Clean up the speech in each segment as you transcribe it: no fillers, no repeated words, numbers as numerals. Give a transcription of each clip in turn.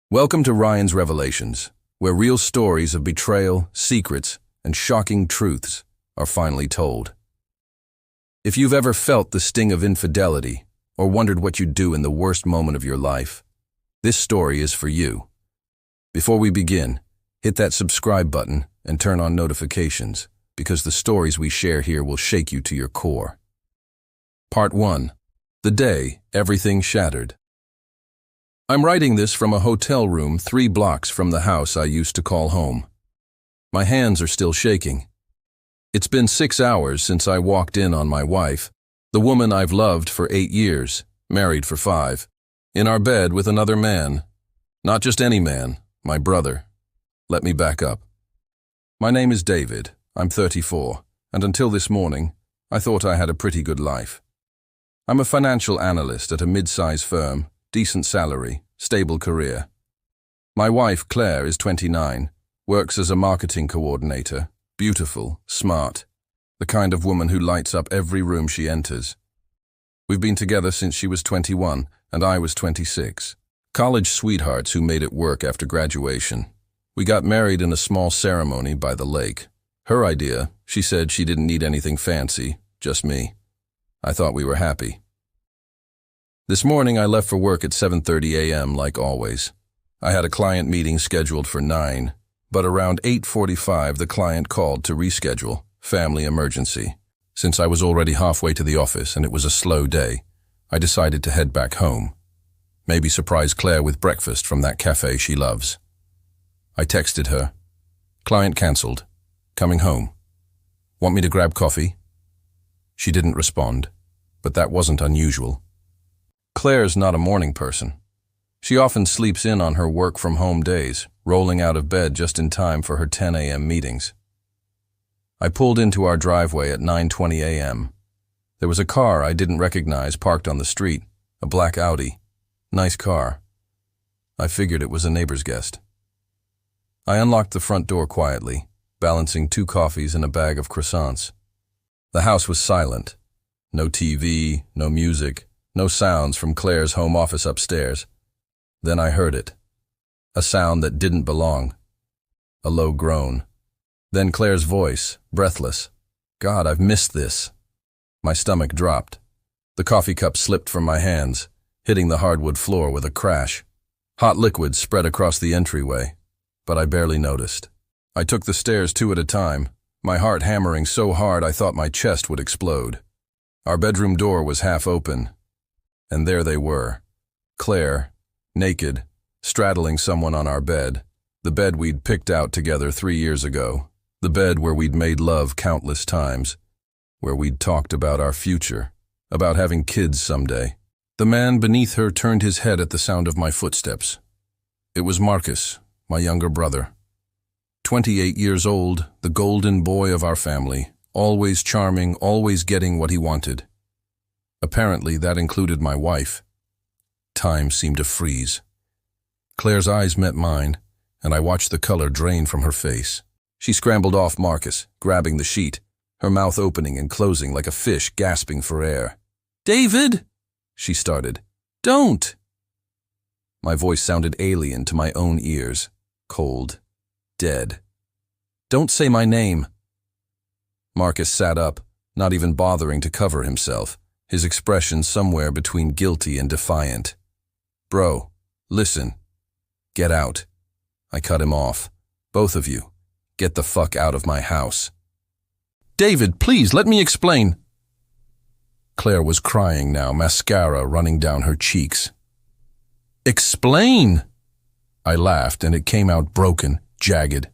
Welcome to Ryan's Revelations, where real stories of betrayal, secrets, and shocking truths are finally told. If you've ever felt the sting of infidelity or wondered what you'd do in the worst moment of your life, this story is for you. Before we begin, hit that subscribe button and turn on notifications, because the stories we share here will shake you to your core. Part 1. The day everything shattered. I'm writing this from a hotel room 3 blocks from the house I used to call home. My hands are still shaking. It's been 6 hours since I walked in on my wife, the woman I've loved for 8 years, married for 5, in our bed with another man. Not just any man, my brother. Let me back up. My name is David, I'm 34, and until this morning, I thought I had a pretty good life. I'm a financial analyst at a mid-size firm, decent salary, stable career. My wife, Claire, is 29, works as a marketing coordinator, beautiful, smart, the kind of woman who lights up every room she enters. We've been together since she was 21 and I was 26. College sweethearts who made it work after graduation. We got married in a small ceremony by the lake. Her idea, she said she didn't need anything fancy, just me. I thought we were happy. This morning I left for work at 7:30 a.m. like always. I had a client meeting scheduled for 9, but around 8:45 the client called to reschedule, family emergency. Since I was already halfway to the office and it was a slow day, I decided to head back home. Maybe surprise Claire with breakfast from that cafe she loves. I texted her. Client cancelled. Coming home. Want me to grab coffee? She didn't respond, but that wasn't unusual. Claire's not a morning person. She often sleeps in on her work-from-home days, rolling out of bed just in time for her 10 a.m. meetings. I pulled into our driveway at 9:20 a.m. There was a car I didn't recognize parked on the street, a black Audi. Nice car. I figured it was a neighbor's guest. I unlocked the front door quietly, balancing 2 coffees and a bag of croissants. The house was silent. No TV, no music. No sounds from Claire's home office upstairs. Then I heard it. A sound that didn't belong. A low groan. Then Claire's voice, breathless. God, I've missed this. My stomach dropped. The coffee cup slipped from my hands, hitting the hardwood floor with a crash. Hot liquid spread across the entryway, but I barely noticed. I took the stairs 2 at a time, my heart hammering so hard I thought my chest would explode. Our bedroom door was half open. And there they were, Claire, naked, straddling someone on our bed, the bed we'd picked out together 3 years ago, the bed where we'd made love countless times, where we'd talked about our future, about having kids someday. The man beneath her turned his head at the sound of my footsteps. It was Marcus, my younger brother. 28 years old, the golden boy of our family, always charming, always getting what he wanted. Apparently, that included my wife. Time seemed to freeze. Claire's eyes met mine, and I watched the color drain from her face. She scrambled off Marcus, grabbing the sheet, her mouth opening and closing like a fish gasping for air. "David!" she started. "Don't!" My voice sounded alien to my own ears, cold, dead. "Don't say my name." Marcus sat up, not even bothering to cover himself, his expression somewhere between guilty and defiant. "Bro, listen. Get out." I cut him off. "Both of you, get the fuck out of my house." "David, please, let me explain." Claire was crying now, mascara running down her cheeks. "Explain!" I laughed and it came out broken, jagged.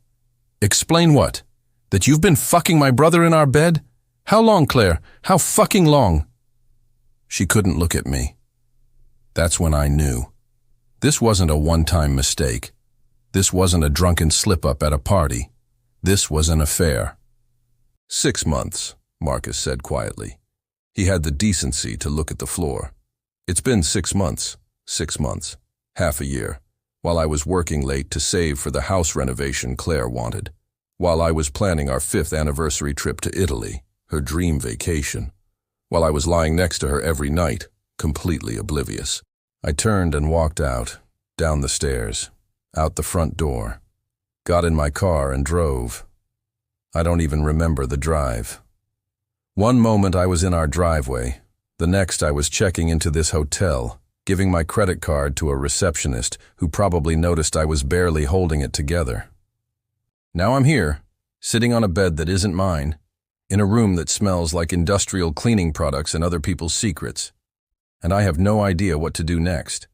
"Explain what? That you've been fucking my brother in our bed? How long, Claire? How fucking long?" She couldn't look at me. That's when I knew. This wasn't a one-time mistake. This wasn't a drunken slip-up at a party. This was an affair. 6 months, Marcus said quietly. He had the decency to look at the floor. It's been 6 months, 6 months, half a year, while I was working late to save for the house renovation Claire wanted, while I was planning our 5th anniversary trip to Italy, her dream vacation, while I was lying next to her every night, completely oblivious. I turned and walked out, down the stairs, Out the front door. Got in my car and drove. I don't even remember the drive. One moment I was in our driveway. The next I was checking into this hotel, giving my credit card to a receptionist who probably noticed I was barely holding it together. Now I'm here, sitting on a bed that isn't mine, in a room that smells like industrial cleaning products and other people's secrets, and I have no idea what to do next.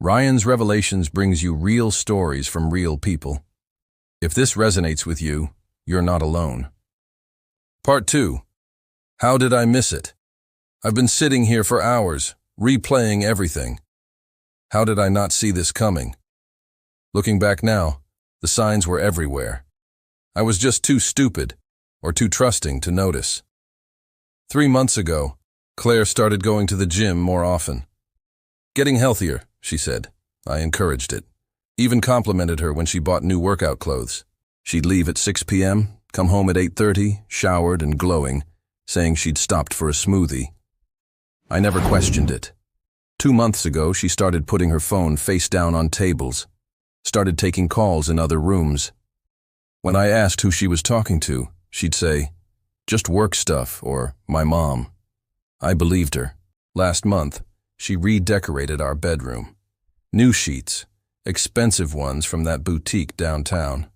Ryan's Revelations brings you real stories from real people. If this resonates with you, you're not alone. Part 2. How did I miss it? I've been sitting here for hours, replaying everything. How did I not see this coming? Looking back now, the signs were everywhere. I was just too stupid, or too trusting to notice. 3 months ago, Claire started going to the gym more often. Getting healthier, she said. I encouraged it. Even complimented her when she bought new workout clothes. She'd leave at 6 p.m., come home at 8:30, showered and glowing, saying she'd stopped for a smoothie. I never questioned it. 2 months ago, she started putting her phone face down on tables, started taking calls in other rooms. When I asked who she was talking to, she'd say, "Just work stuff," or "my mom." I believed her. Last month, she redecorated our bedroom. New sheets, expensive ones from that boutique downtown.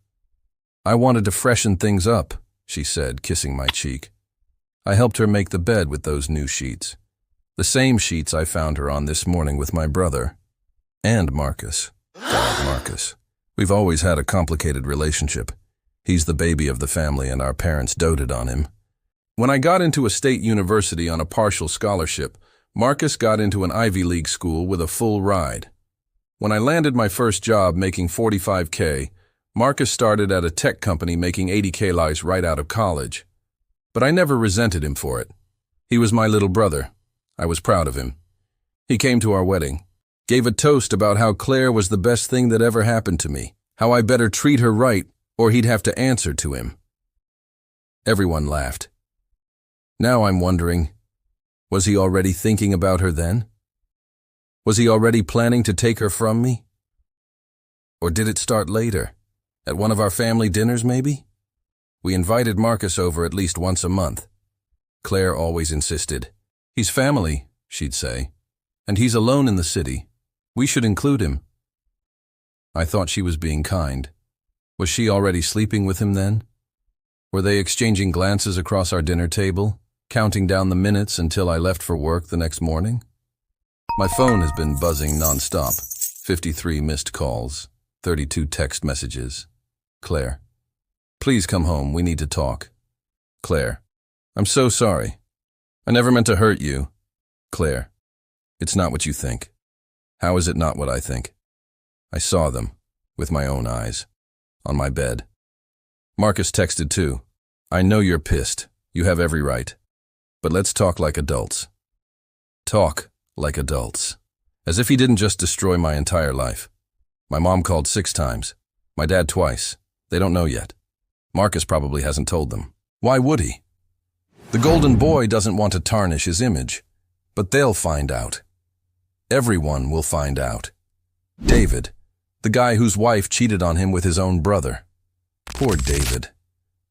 "I wanted to freshen things up," she said, kissing my cheek. I helped her make the bed with those new sheets. The same sheets I found her on this morning with my brother. And Marcus. God, Marcus. We've always had a complicated relationship. He's the baby of the family and our parents doted on him. When I got into a state university on a partial scholarship, Marcus got into an Ivy League school with a full ride. When I landed my first job making $45K, Marcus started at a tech company making $80K right out of college. But I never resented him for it. He was my little brother. I was proud of him. He came to our wedding, gave a toast about how Claire was the best thing that ever happened to me, how I better treat her right or he'd have to answer to him. Everyone laughed. Now I'm wondering, was he already thinking about her then? Was he already planning to take her from me? Or did it start later, at one of our family dinners maybe? We invited Marcus over at least once a month. Claire always insisted. "He's family," she'd say, "and he's alone in the city. We should include him." I thought she was being kind. Was she already sleeping with him then? Were they exchanging glances across our dinner table, counting down the minutes until I left for work the next morning? My phone has been buzzing nonstop. 53 missed calls, 32 text messages. Claire. "Please come home, we need to talk." Claire. "I'm so sorry. I never meant to hurt you." Claire. "It's not what you think." How is it not what I think? I saw them, with my own eyes, on my bed. Marcus texted too. "I know you're pissed. You have every right. But let's talk like adults." Talk like adults. As if he didn't just destroy my entire life. My mom called 6 times. My dad twice. They don't know yet. Marcus probably hasn't told them. Why would he? The golden boy doesn't want to tarnish his image. But they'll find out. Everyone will find out. David, the guy whose wife cheated on him with his own brother. Poor David.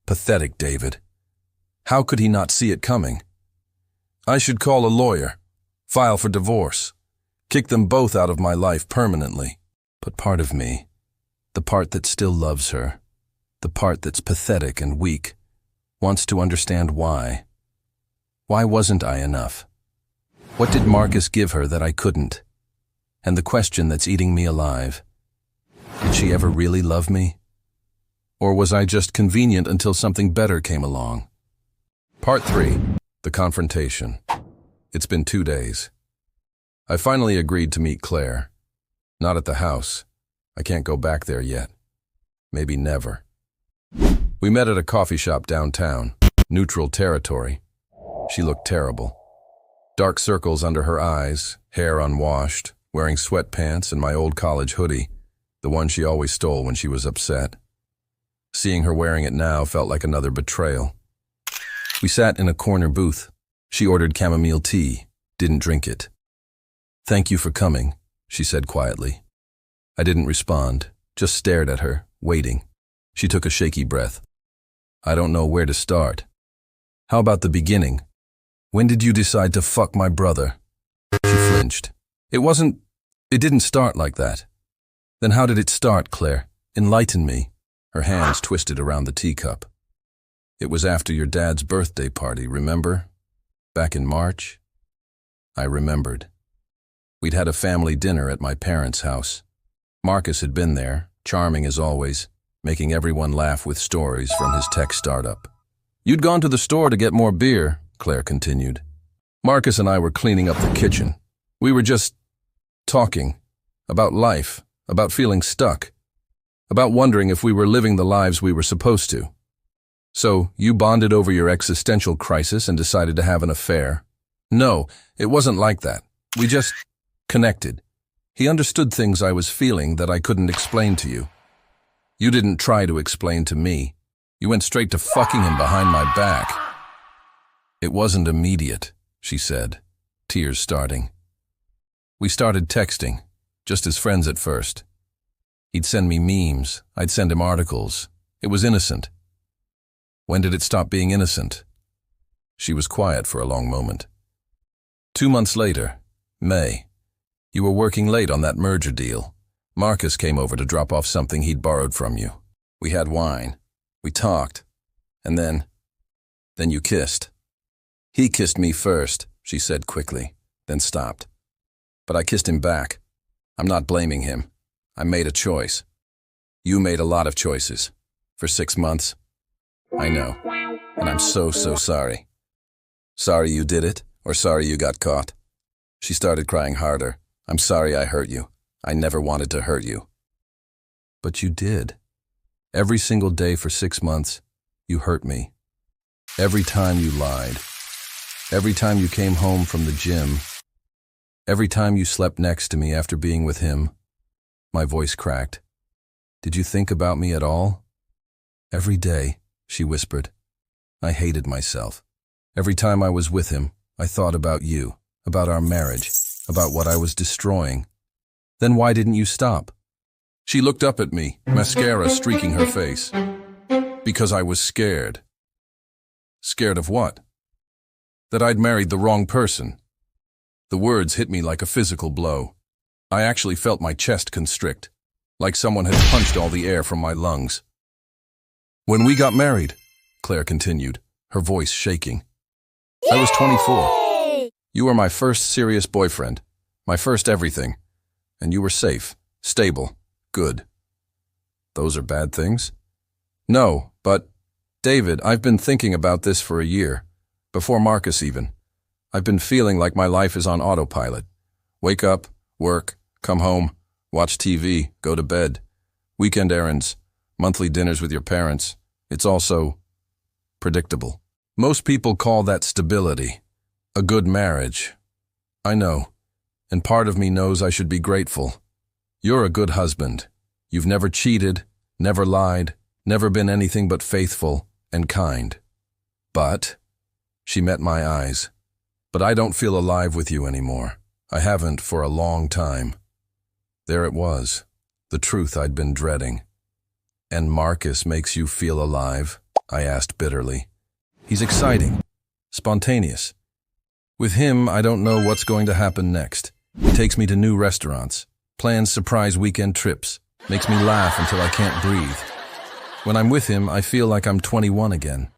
Pathetic David. How could he not see it coming? I should call a lawyer, file for divorce, kick them both out of my life permanently. But part of me, the part that still loves her, the part that's pathetic and weak, wants to understand why. Why wasn't I enough? What did Marcus give her that I couldn't? And the question that's eating me alive, did she ever really love me? Or was I just convenient until something better came along? Part 3. The confrontation. It's been 2 days. I finally agreed to meet Claire. Not at the house. I can't go back there yet. Maybe never. We met at a coffee shop downtown, neutral territory. She looked terrible. Dark circles under her eyes, hair unwashed, wearing sweatpants and my old college hoodie, the one she always stole when she was upset. Seeing her wearing it now felt like another betrayal. We sat in a corner booth. She ordered chamomile tea, didn't drink it. "Thank you for coming," she said quietly. I didn't respond, just stared at her, waiting. She took a shaky breath. I don't know where to start. How about the beginning? When did you decide to fuck my brother? She flinched. It didn't start like that. Then how did it start, Claire? Enlighten me. Her hands twisted around the teacup. It was after your dad's birthday party, remember? Back in March? I remembered. We'd had a family dinner at my parents' house. Marcus had been there, charming as always, making everyone laugh with stories from his tech startup. You'd gone to the store to get more beer, Claire continued. Marcus and I were cleaning up the kitchen. We were just talking about life, about feeling stuck, about wondering if we were living the lives we were supposed to. So, you bonded over your existential crisis and decided to have an affair. No, it wasn't like that. We just connected. He understood things I was feeling that I couldn't explain to you. You didn't try to explain to me. You went straight to fucking him behind my back. It wasn't immediate, she said, tears starting. We started texting, just as friends at first. He'd send me memes, I'd send him articles. It was innocent. When did it stop being innocent? She was quiet for a long moment. 2 months later, May. You were working late on that merger deal. Marcus came over to drop off something he'd borrowed from you. We had wine. We talked. And then you kissed. He kissed me first, she said quickly, then stopped. But I kissed him back. I'm not blaming him. I made a choice. You made a lot of choices. For 6 months. I know. And I'm so sorry. Sorry you did it, or sorry you got caught. She started crying harder. I'm sorry I hurt you. I never wanted to hurt you. But you did. Every single day for 6 months, you hurt me. Every time you lied. Every time you came home from the gym. Every time you slept next to me after being with him. My voice cracked. Did you think about me at all? Every day, she whispered. I hated myself. Every time I was with him, I thought about you, about our marriage, about what I was destroying. Then why didn't you stop? She looked up at me, mascara streaking her face. Because I was scared. Scared of what? That I'd married the wrong person. The words hit me like a physical blow. I actually felt my chest constrict, like someone had punched all the air from my lungs. When we got married, Claire continued, her voice shaking. I was 24. You were my first serious boyfriend, my first everything. And you were safe, stable, good. Those are bad things? No, but, David, I've been thinking about this for a year. Before Marcus even. I've been feeling like my life is on autopilot. Wake up, work, come home, watch TV, go to bed. Weekend errands, monthly dinners with your parents. It's also predictable. Most people call that stability. A good marriage. I know. And part of me knows I should be grateful. You're a good husband. You've never cheated, never lied, never been anything but faithful and kind. But, she met my eyes. But I don't feel alive with you anymore. I haven't for a long time. There it was, the truth I'd been dreading. And Marcus makes you feel alive? I asked bitterly. He's exciting, spontaneous. With him, I don't know what's going to happen next. He takes me to new restaurants, plans surprise weekend trips, makes me laugh until I can't breathe. When I'm with him, I feel like I'm 21 again.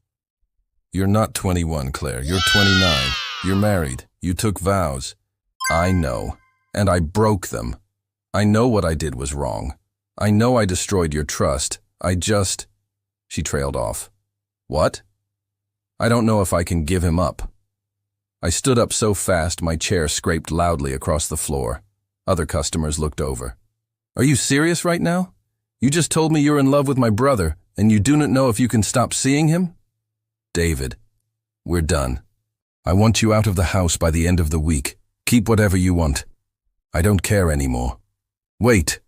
You're not 21, Claire. You're 29. You're married. You took vows. I know. And I broke them. I know what I did was wrong. I know I destroyed your trust. She trailed off. What? I don't know if I can give him up. I stood up so fast my chair scraped loudly across the floor. Other customers looked over. Are you serious right now? You just told me you're in love with my brother, and you do not know if you can stop seeing him? David, we're done. I want you out of the house by the end of the week. Keep whatever you want. I don't care anymore. Wait.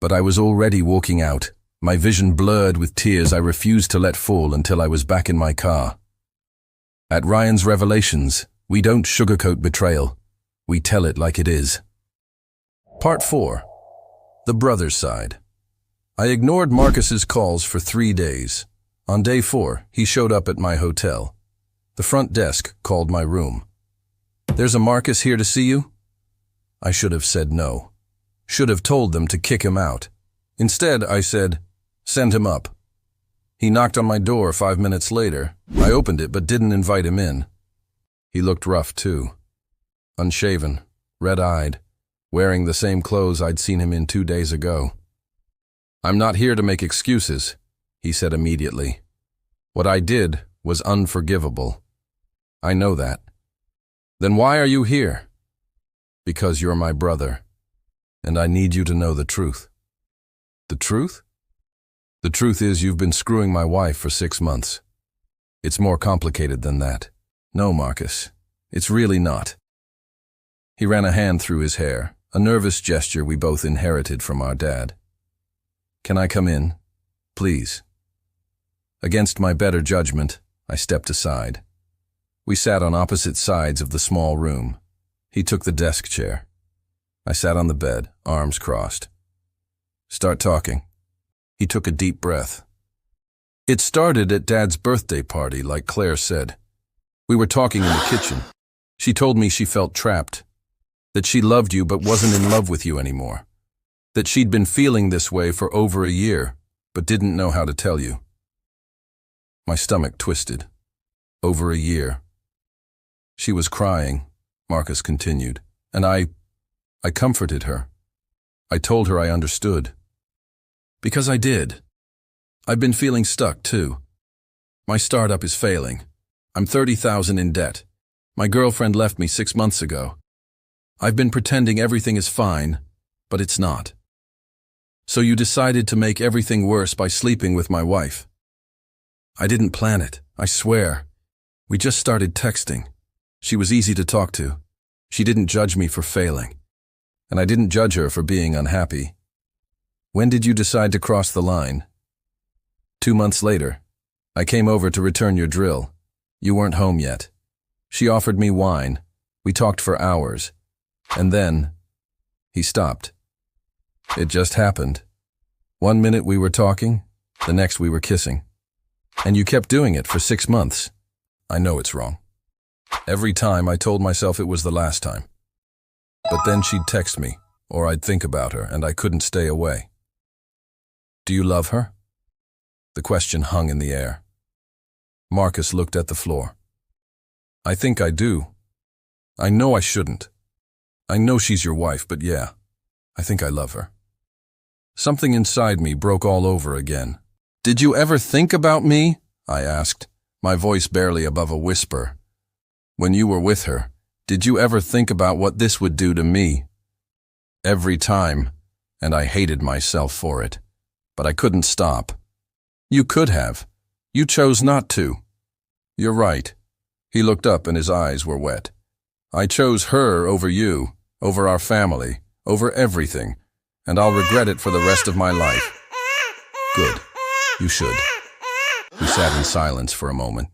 But I was already walking out, my vision blurred with tears I refused to let fall until I was back in my car. At Ryan's Revelations, we don't sugarcoat betrayal. We tell it like it is. Part 4. The brother's side. I ignored Marcus's calls for 3 days. On day 4, he showed up at my hotel. The front desk called my room. "There's a Marcus here to see you?" I should have said no. Should have told them to kick him out. Instead, I said, "Send him up." He knocked on my door 5 minutes later. I opened it but didn't invite him in. He looked rough too. Unshaven, red-eyed, wearing the same clothes I'd seen him in 2 days ago. "I'm not here to make excuses," he said immediately. "What I did was unforgivable. I know that." "Then why are you here?" "Because you're my brother, and I need you to know the truth." "The truth?" "The truth is you've been screwing my wife for 6 months. It's more complicated than that." "No, Marcus, it's really not." He ran a hand through his hair, a nervous gesture we both inherited from our dad. "Can I come in? Please?" Against my better judgment, I stepped aside. We sat on opposite sides of the small room. He took the desk chair. I sat on the bed, arms crossed. "Start talking." He took a deep breath. "It started at Dad's birthday party, like Claire said. We were talking in the kitchen. She told me she felt trapped, that she loved you but wasn't in love with you anymore, that she'd been feeling this way for over a year, but didn't know how to tell you." My stomach twisted. Over a year. "She was crying," Marcus continued, "and I comforted her. I told her I understood. Because I did. I've been feeling stuck, too. My startup is failing. I'm $30,000 in debt. My girlfriend left me 6 months ago. I've been pretending everything is fine, but it's not. So you decided to make everything worse by sleeping with my wife. I didn't plan it, I swear. We just started texting. She was easy to talk to. She didn't judge me for failing. And I didn't judge her for being unhappy. When did you decide to cross the line?" 2 months later. I came over to return your drill. You weren't home yet. She offered me wine. We talked for hours. And then, he stopped. It just happened. 1 minute we were talking, the next we were kissing. And you kept doing it for 6 months. I know it's wrong. Every time I told myself it was the last time. But then she'd text me, or I'd think about her, and I couldn't stay away. Do you love her? The question hung in the air. Marcus looked at the floor. I think I do. I know I shouldn't. I know she's your wife, but yeah, I think I love her. Something inside me broke all over again. Did you ever think about me? I asked, my voice barely above a whisper. When you were with her, did you ever think about what this would do to me? Every time, and I hated myself for it. But I couldn't stop. You could have. You chose not to. You're right. He looked up and his eyes were wet. I chose her over you, over our family, over everything, and I'll regret it for the rest of my life. Good. You should. We sat in silence for a moment.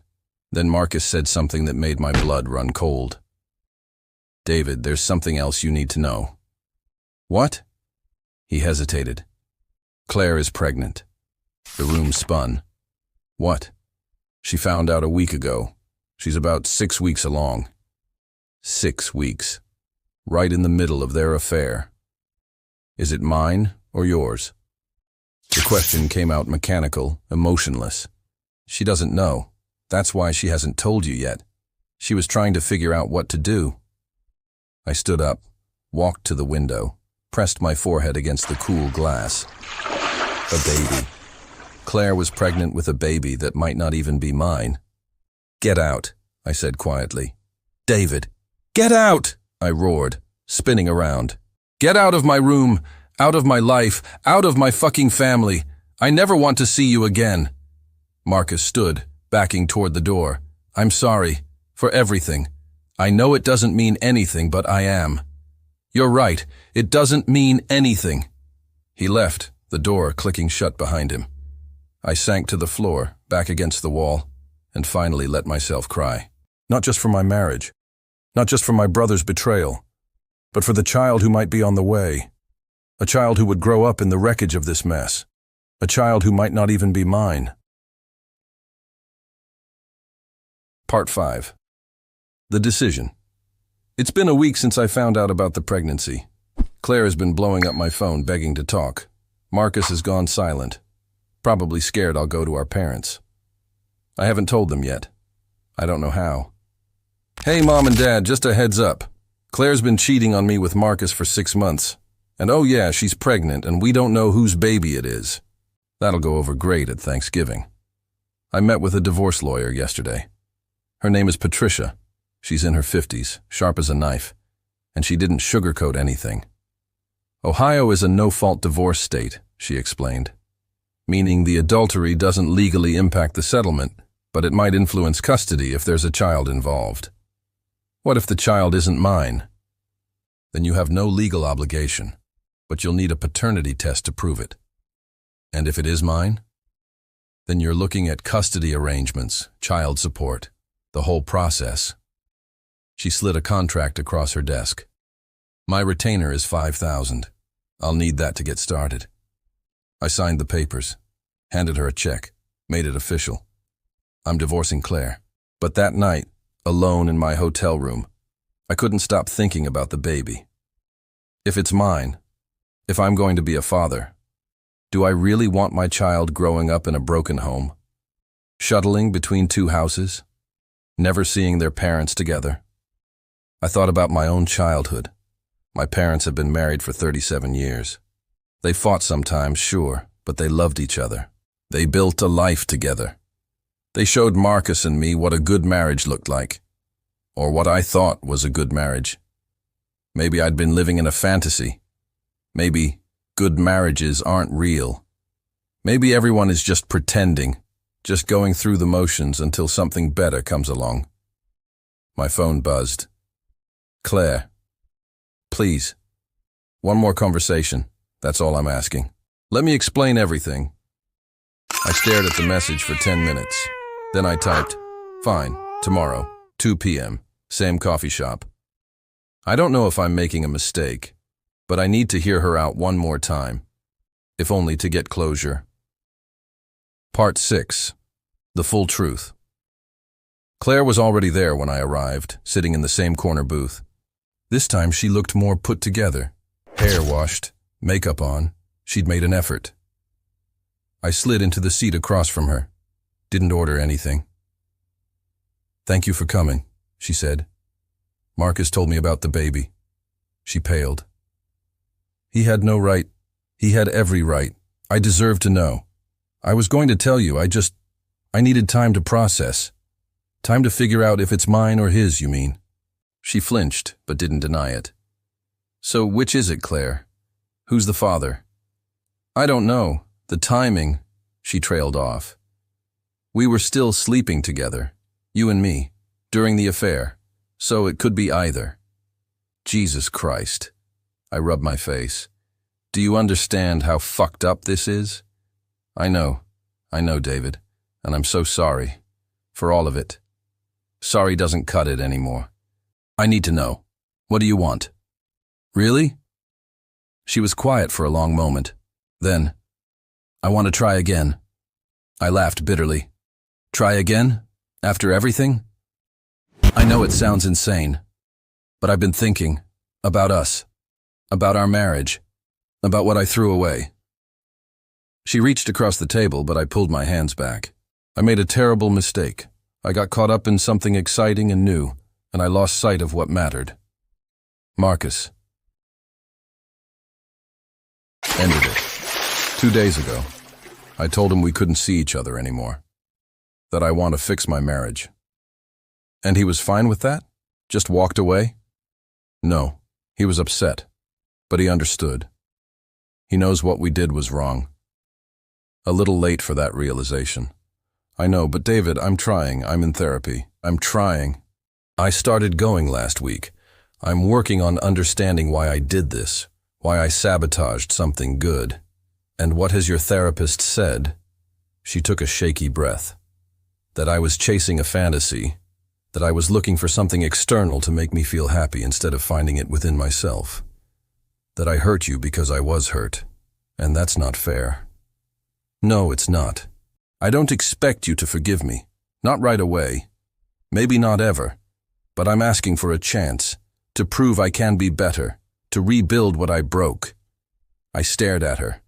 Then Marcus said something that made my blood run cold. David, there's something else you need to know. What? He hesitated. Claire is pregnant. The room spun. What? She found out a week ago. She's about 6 weeks along. 6 weeks. Right in the middle of their affair. Is it mine or yours? The question came out mechanical, emotionless. She doesn't know. That's why she hasn't told you yet. She was trying to figure out what to do. I stood up, walked to the window, pressed my forehead against the cool glass. A baby. Claire was pregnant with a baby that might not even be mine. Get out, I said quietly. David, get out, I roared, spinning around. Get out of my room, out of my life, out of my fucking family. I never want to see you again. Marcus stood, backing toward the door. I'm sorry, for everything. I know it doesn't mean anything, but I am. You're right, it doesn't mean anything. He left, the door clicking shut behind him. I sank to the floor, back against the wall, and finally let myself cry. Not just for my marriage, not just for my brother's betrayal, but for the child who might be on the way. A child who would grow up in the wreckage of this mess. A child who might not even be mine. Part 5. The decision. It's been a week since I found out about the pregnancy. Claire has been blowing up my phone begging to talk. Marcus has gone silent. Probably scared I'll go to our parents. I haven't told them yet. I don't know how. Hey, Mom and Dad, just a heads up. Claire's been cheating on me with Marcus for 6 months. And oh yeah, she's pregnant and we don't know whose baby it is. That'll go over great at Thanksgiving. I met with a divorce lawyer yesterday. Her name is Patricia. She's in her 50s, sharp as a knife, and she didn't sugarcoat anything. Ohio is a no-fault divorce state, she explained, meaning the adultery doesn't legally impact the settlement, but it might influence custody if there's a child involved. What if the child isn't mine? Then you have no legal obligation, but you'll need a paternity test to prove it. And if it is mine? Then you're looking at custody arrangements, child support, the whole process. She slid a contract across her desk. My retainer is $5,000. I'll need that to get started. I signed the papers, handed her a check, made it official. I'm divorcing Claire. But that night, alone in my hotel room, I couldn't stop thinking about the baby. If it's mine, if I'm going to be a father, do I really want my child growing up in a broken home? Shuttling between 2 houses? Never seeing their parents together? I thought about my own childhood. My parents have been married for 37 years. They fought sometimes, sure, but they loved each other. They built a life together. They showed Marcus and me what a good marriage looked like, or what I thought was a good marriage. Maybe I'd been living in a fantasy. Maybe good marriages aren't real. Maybe everyone is just pretending, just going through the motions until something better comes along. My phone buzzed. Claire. Please. One more conversation. That's all I'm asking. Let me explain everything. I stared at the message for 10 minutes. Then I typed, fine, tomorrow, 2 p.m., same coffee shop. I don't know if I'm making a mistake, but I need to hear her out one more time, if only to get closure. Part 6. The full truth. Claire was already there when I arrived, sitting in the same corner booth. This time she looked more put together. Hair washed, makeup on. She'd made an effort. I slid into the seat across from her. Didn't order anything. Thank you for coming, she said. Marcus told me about the baby. She paled. He had no right. He had every right. I deserve to know. I was going to tell you, I needed time to process. Time to figure out if it's mine or his, you mean. She flinched, but didn't deny it. So which is it, Claire? Who's the father? I don't know. The timing, she trailed off. We were still sleeping together, you and me, during the affair, so it could be either. Jesus Christ. I rubbed my face. Do you understand how fucked up this is? I know, David, and I'm so sorry. For all of it. Sorry doesn't cut it anymore. I need to know. What do you want? Really? She was quiet for a long moment. Then, I want to try again. I laughed bitterly. Try again? After everything? I know it sounds insane, but I've been thinking about us, about our marriage, about what I threw away. She reached across the table, but I pulled my hands back. I made a terrible mistake. I got caught up in something exciting and new, and I lost sight of what mattered. Marcus. Ended it. 2 days ago, I told him we couldn't see each other anymore, that I want to fix my marriage. And he was fine with that? Just walked away? No, he was upset, but he understood. He knows what we did was wrong. A little late for that realization. I know, but David, I'm trying. I'm in therapy. I'm trying. I started going last week. I'm working on understanding why I did this, why I sabotaged something good. And what has your therapist said? She took a shaky breath. That I was chasing a fantasy, that I was looking for something external to make me feel happy instead of finding it within myself. That I hurt you because I was hurt, and that's not fair. No, it's not. I don't expect you to forgive me. Not right away. Maybe not ever. But I'm asking for a chance, to prove I can be better, to rebuild what I broke. I stared at her,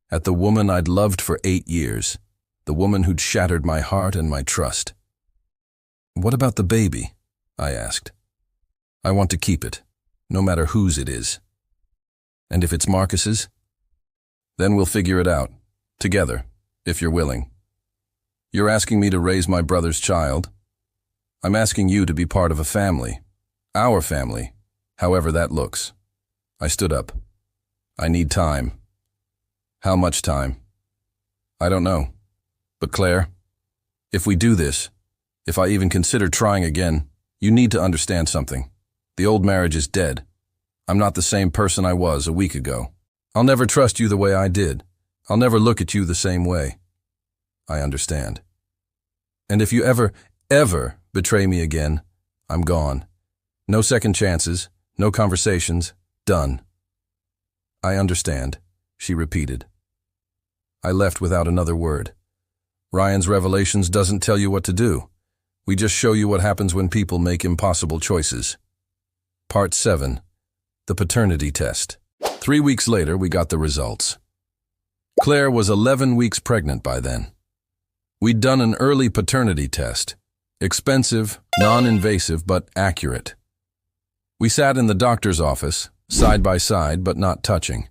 at the woman I'd loved for 8 years, the woman who'd shattered my heart and my trust. What about the baby? I asked. I want to keep it, no matter whose it is. And if it's Marcus's? Then we'll figure it out, together, if you're willing. You're asking me to raise my brother's child. I'm asking you to be part of a family, our family, however that looks. I stood up. I need time. How much time? I don't know. But Claire, if we do this, if I even consider trying again, you need to understand something. The old marriage is dead. I'm not the same person I was a week ago. I'll never trust you the way I did. I'll never look at you the same way. I understand. And if you ever betray me again, I'm gone. No second chances, no conversations, done. I understand, she repeated. I left without another word. Ryan's Revelations doesn't tell you what to do. We just show you what happens when people make impossible choices. Part 7. The Paternity Test. 3 weeks later, we got the results. Claire was 11 weeks pregnant by then. We'd done an early paternity test. Expensive, non-invasive, but accurate. We sat in the doctor's office, side by side but not touching.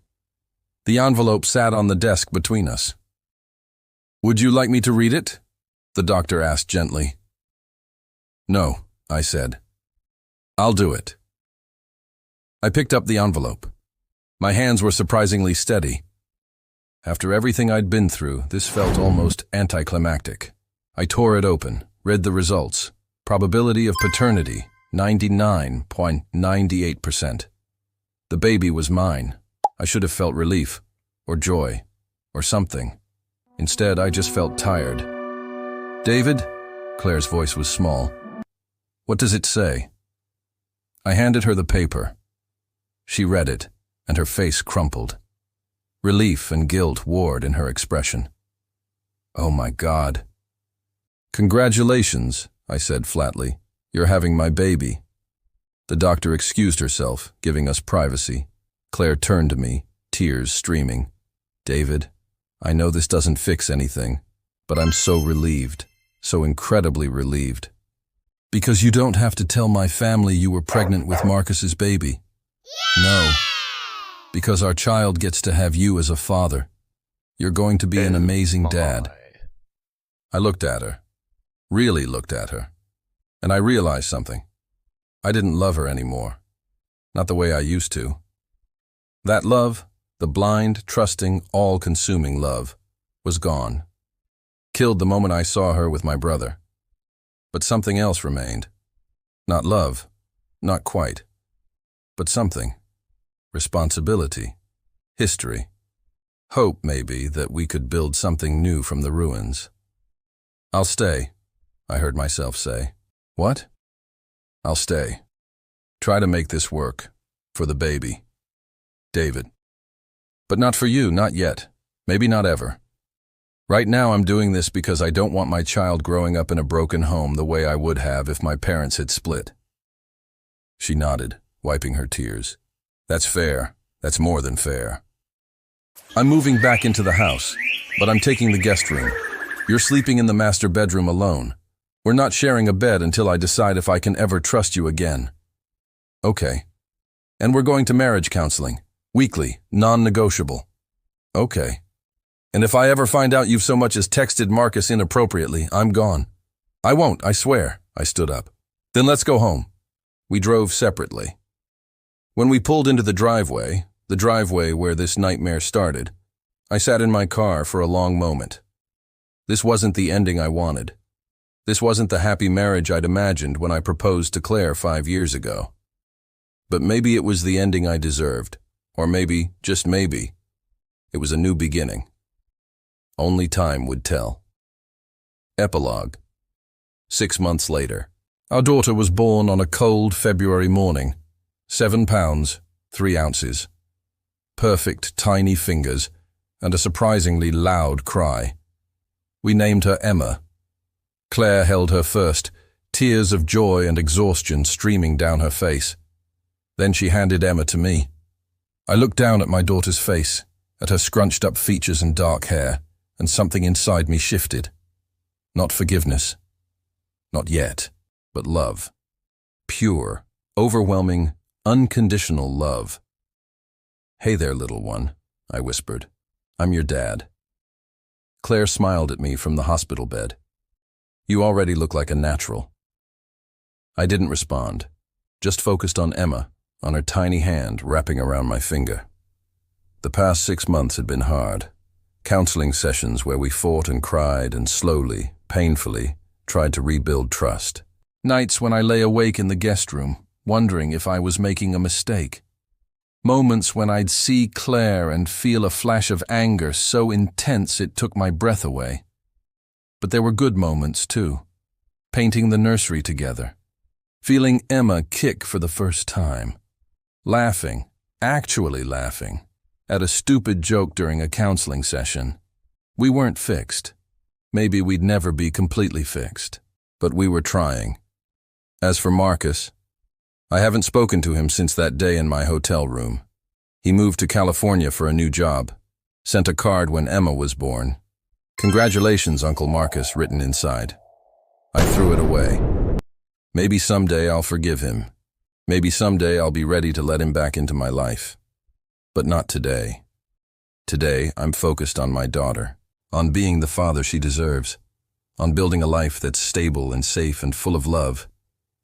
The envelope sat on the desk between us. "Would you like me to read it?" the doctor asked gently. "No," I said. "I'll do it." I picked up the envelope. My hands were surprisingly steady. After everything I'd been through, this felt almost anticlimactic. I tore it open, read the results. Probability of paternity, 99.98%. The baby was mine. I should have felt relief, or joy, or something. Instead, I just felt tired. "David?" Claire's voice was small. "What does it say?" I handed her the paper. She read it, and her face crumpled. Relief and guilt warred in her expression. "Oh my God." "Congratulations," I said flatly. "You're having my baby." The doctor excused herself, giving us privacy. Claire turned to me, tears streaming. "David, I know this doesn't fix anything, but I'm so relieved, so incredibly relieved. Because you don't have to tell my family you were pregnant with Marcus's baby. No. Because our child gets to have you as a father. You're going to be an amazing dad." I looked at her, really looked at her, and I realized something. I didn't love her anymore. Not the way I used to. That love, the blind, trusting, all-consuming love, was gone. Killed the moment I saw her with my brother. But something else remained. Not love, not quite, but something. Responsibility, history, hope maybe that we could build something new from the ruins. "I'll stay," I heard myself say. "What?" "I'll stay. Try to make this work, for the baby. David. But not for you, not yet. Maybe not ever. Right now I'm doing this because I don't want my child growing up in a broken home the way I would have if my parents had split." She nodded, wiping her tears. "That's fair. That's more than fair." "I'm moving back into the house, but I'm taking the guest room. You're sleeping in the master bedroom alone. We're not sharing a bed until I decide if I can ever trust you again." "Okay. And we're going to marriage counseling. Weekly, non-negotiable." "Okay. And if I ever find out you've so much as texted Marcus inappropriately, I'm gone." "I won't, I swear." I stood up. "Then let's go home." We drove separately. When we pulled into the driveway where this nightmare started, I sat in my car for a long moment. This wasn't the ending I wanted. This wasn't the happy marriage I'd imagined when I proposed to Claire 5 years ago. But maybe it was the ending I deserved, or maybe, just maybe, it was a new beginning. Only time would tell. Epilogue. 6 months later. Our daughter was born on a cold February morning. 7 pounds, 3 ounces. perfect, tiny fingers, and a surprisingly loud cry. We named her Emma. Claire held her first, tears of joy and exhaustion streaming down her face. Then she handed Emma to me. I looked down at my daughter's face, at her scrunched-up features and dark hair, and something inside me shifted. Not forgiveness. Not yet, but love. Pure, overwhelming, unconditional love. "Hey there, little one," I whispered. "I'm your dad." Claire smiled at me from the hospital bed. "You already look like a natural." I didn't respond, just focused on Emma, on her tiny hand wrapping around my finger. The past 6 months had been hard. Counseling sessions where we fought and cried and slowly, painfully, tried to rebuild trust. Nights when I lay awake in the guest room, wondering if I was making a mistake. Moments when I'd see Claire and feel a flash of anger so intense it took my breath away. But there were good moments, too. Painting the nursery together. Feeling Emma kick for the first time. Laughing, actually laughing, at a stupid joke during a counseling session. We weren't fixed. Maybe we'd never be completely fixed. But we were trying. As for Marcus, I haven't spoken to him since that day in my hotel room. He moved to California for a new job. Sent a card when Emma was born. "Congratulations, Uncle Marcus," written inside. I threw it away. Maybe someday I'll forgive him. Maybe someday I'll be ready to let him back into my life. But not today. Today, I'm focused on my daughter, on being the father she deserves, on building a life that's stable and safe and full of love,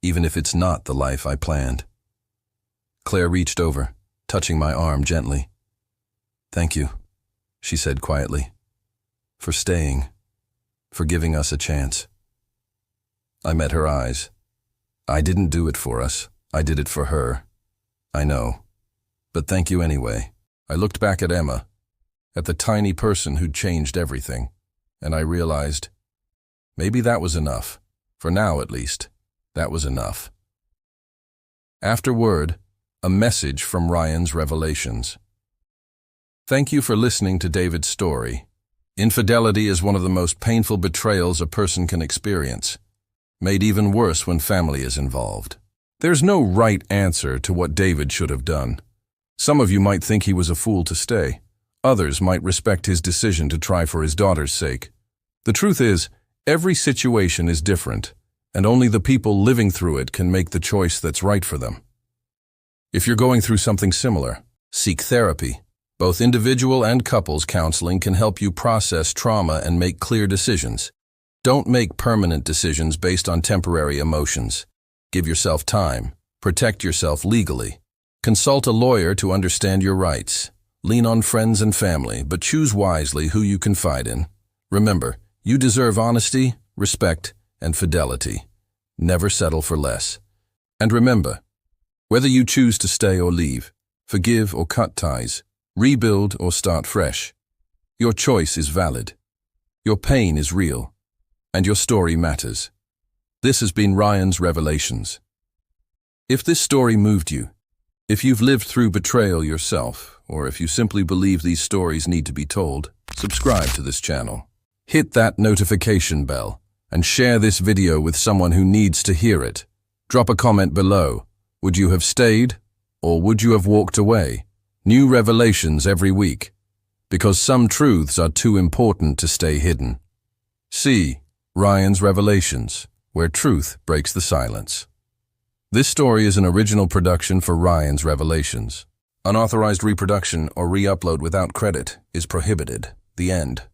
even if it's not the life I planned. Claire reached over, touching my arm gently. "Thank you," she said quietly, "for staying, for giving us a chance." I met her eyes. I didn't do it for us. I did it for her. I know. But thank you anyway. I looked back at Emma, at the tiny person who'd changed everything, and I realized maybe that was enough. For now, at least, that was enough. Afterward, a message from Ryan's Revelations. Thank you for listening to David's story. Infidelity is one of the most painful betrayals a person can experience, made even worse when family is involved. There's no right answer to what David should have done. Some of you might think he was a fool to stay. Others might respect his decision to try for his daughter's sake. The truth is, every situation is different, and only the people living through it can make the choice that's right for them. If you're going through something similar, seek therapy. Both individual and couples counseling can help you process trauma and make clear decisions. Don't make permanent decisions based on temporary emotions. Give yourself time. Protect yourself legally. Consult a lawyer to understand your rights. Lean on friends and family, but choose wisely who you confide in. Remember, you deserve honesty, respect, and fidelity. Never settle for less. And remember, whether you choose to stay or leave, forgive or cut ties, rebuild or start fresh, your choice is valid. Your pain is real, and your story matters. This has been Ryan's Revelations. If this story moved you, if you've lived through betrayal yourself, or if you simply believe these stories need to be told, subscribe to this channel. Hit that notification bell and share this video with someone who needs to hear it. Drop a comment below. Would you have stayed, or would you have walked away? New revelations every week, because some truths are too important to stay hidden. See Ryan's Revelations, where truth breaks the silence. This story is an original production for Ryan's Revelations. Unauthorized reproduction or re-upload without credit is prohibited. The end.